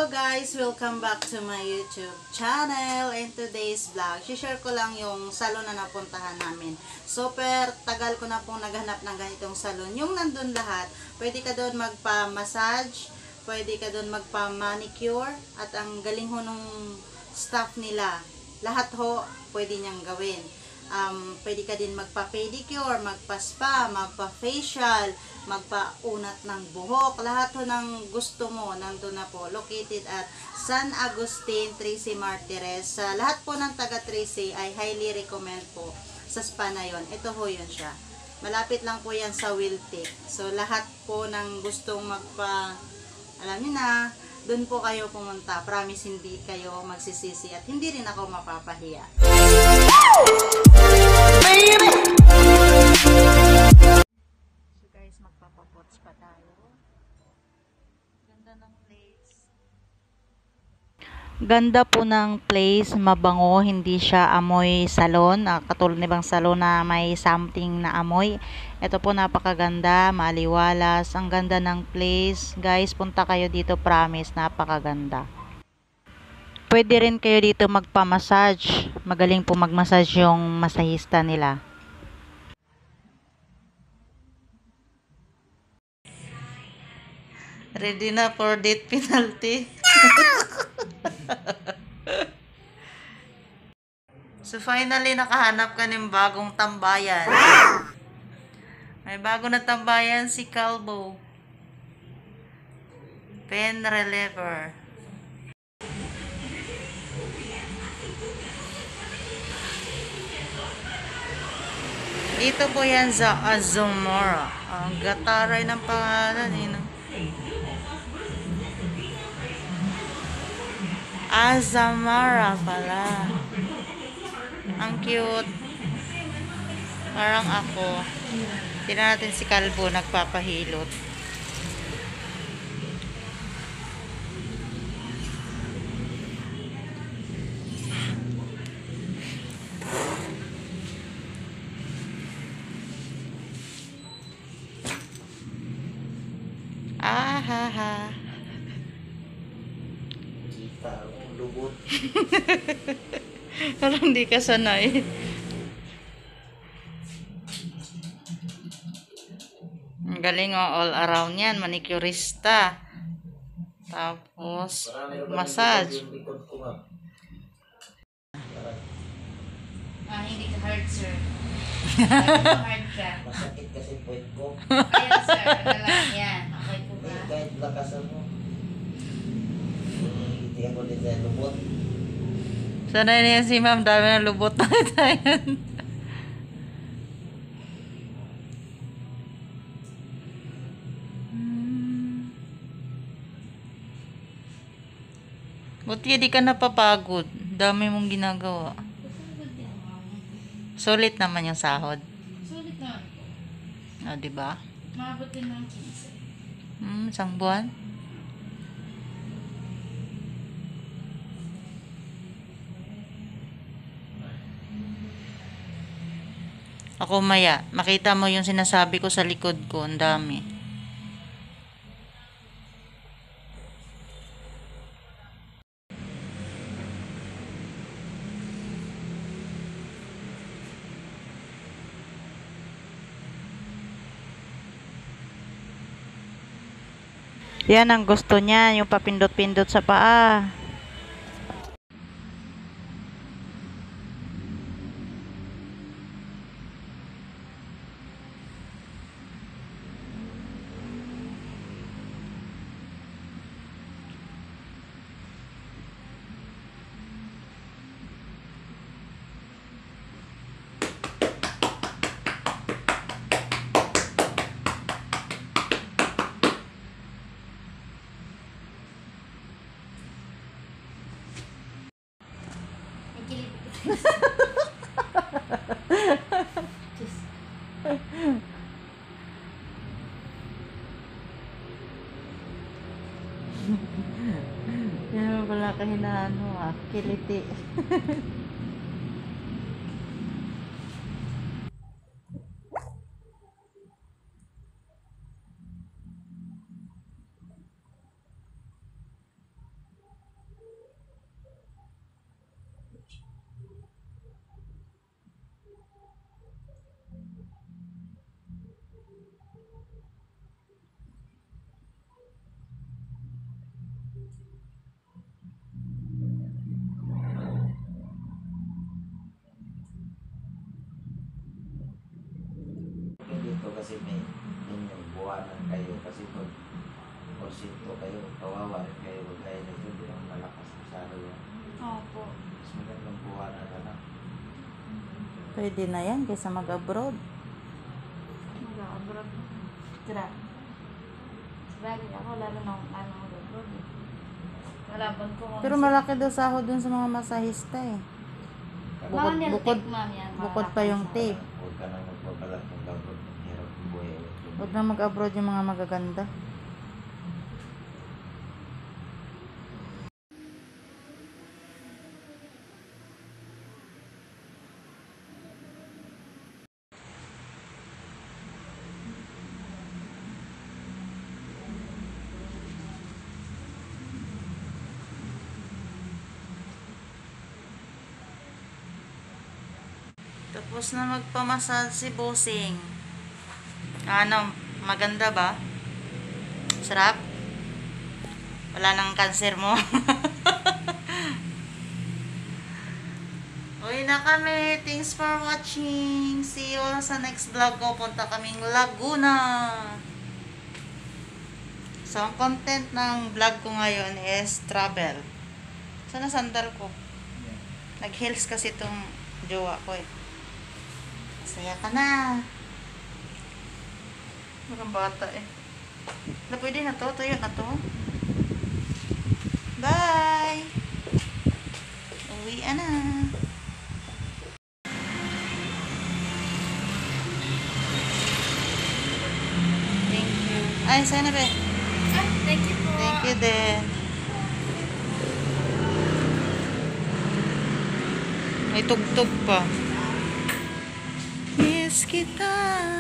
Hello guys! Welcome back to my YouTube channel. In today's vlog, share ko lang yung salon na napuntahan namin. Super tagal ko na pong naghanap ng ganitong salon. Yung nandun lahat, pwede ka doon magpa-massage, pwede ka doon magpa-manicure, at ang galing ho nung staff nila. Lahat ho, pwede niyang gawin. Pwede ka din magpa-pedicure, magpa-spa, magpa-facial, magpa-unat ng buhok. Lahat ho ng gusto mo, nandun na po. Located at San Agustin, Tracy Martires. Sa lahat po ng taga Tracy, ay highly recommend po sa spa na yon. Ito ho yun siya. Malapit lang po yan sa Wiltic. So, lahat po ng gustong alam niyo na, doon po kayo pumunta. Promise hindi kayo magsisisi at hindi rin ako mapapahiya. So guys, magpapapots pa tayo. Ganda ng place. Ganda po ng place, mabango, hindi siya amoy salon, katulad ng ibang salon na may something na amoy. Ito po napakaganda, maliwalas, ang ganda ng place. Guys, punta kayo dito, promise, napakaganda. Pwede rin kayo dito magpa-massage. Magaling po mag-massage yung masahista nila. Ready na for death penalty. So finally, nakahanap ka ng bagong tambayan. May bago na tambayan si Calbo. Pen reliever. Dito po yan sa Azamara. Ang gataray ng pangalan eh, no? Azamara pala. Ang cute. Parang ako. Tingnan natin si Calbo nagpapahilot. Ahaha. Kita ang lubot. Parang hindi ka sanay. Ang galing o, all around yan, manicurista. Tapos, massage. Hindi ka hard, sir. Hard ka. Masakit kasi puwet ko. Ayan, sir. Nalang yan. Okay po ba? Kahit lakasan mo. Hindi ako din sa lubot. Sanay na yan si ma'am. Dami ng lubot na tayo. Buti di ka napapagod. Dami mong ginagawa. Sulit naman yung sahod. Sulit naman po. O, diba? Maabot din ng 15. Isang buwan. Ako maya, makita mo yung sinasabi ko sa likod ko. Ang dami. Yan ang gusto niya, yung papindot-pindot sa paa. Yan pala kahinaan mo kiliti. kasi may yung buwanan kayo kasi pag porsinto kayo, kawawa rin kayo kaya nito, di lang malakas masyado yan. Opo. Mas magandang buwanan na lang. Pwede na yan kaysa mag-abroad. Mag-abroad. Tira. Sabagay ako, lalo na kung ano mag-abroad eh. Malaban ko kung Pero malaki daw sahod dun sa mga masahista eh. Bukod- Mga bukod- niltik, ma'am, yan. Bukod pa yung tip. Huwag ka nang magbabalat ng gabot ng hirap ng buhay. Huwag na mag-abroad yung mga magaganda. Tapos na magpamasal si Bossing. Ano, maganda ba? Sarap? Wala nang cancer mo? Uwi na kami. Thanks for watching. See you sa next vlog ko. Punta kaming Laguna. So, ang content ng vlog ko ngayon is travel. Sana sandal ko. Nag-heels kasi itong jowa ko eh. Masaya ka na. Parang bata eh. Na pwede na to. Tuyo na to. Bye! Uwi na. Thank you. Ay, sana ba? Ah, thank you po. Thank you din. May tugtog pa. Miss kita.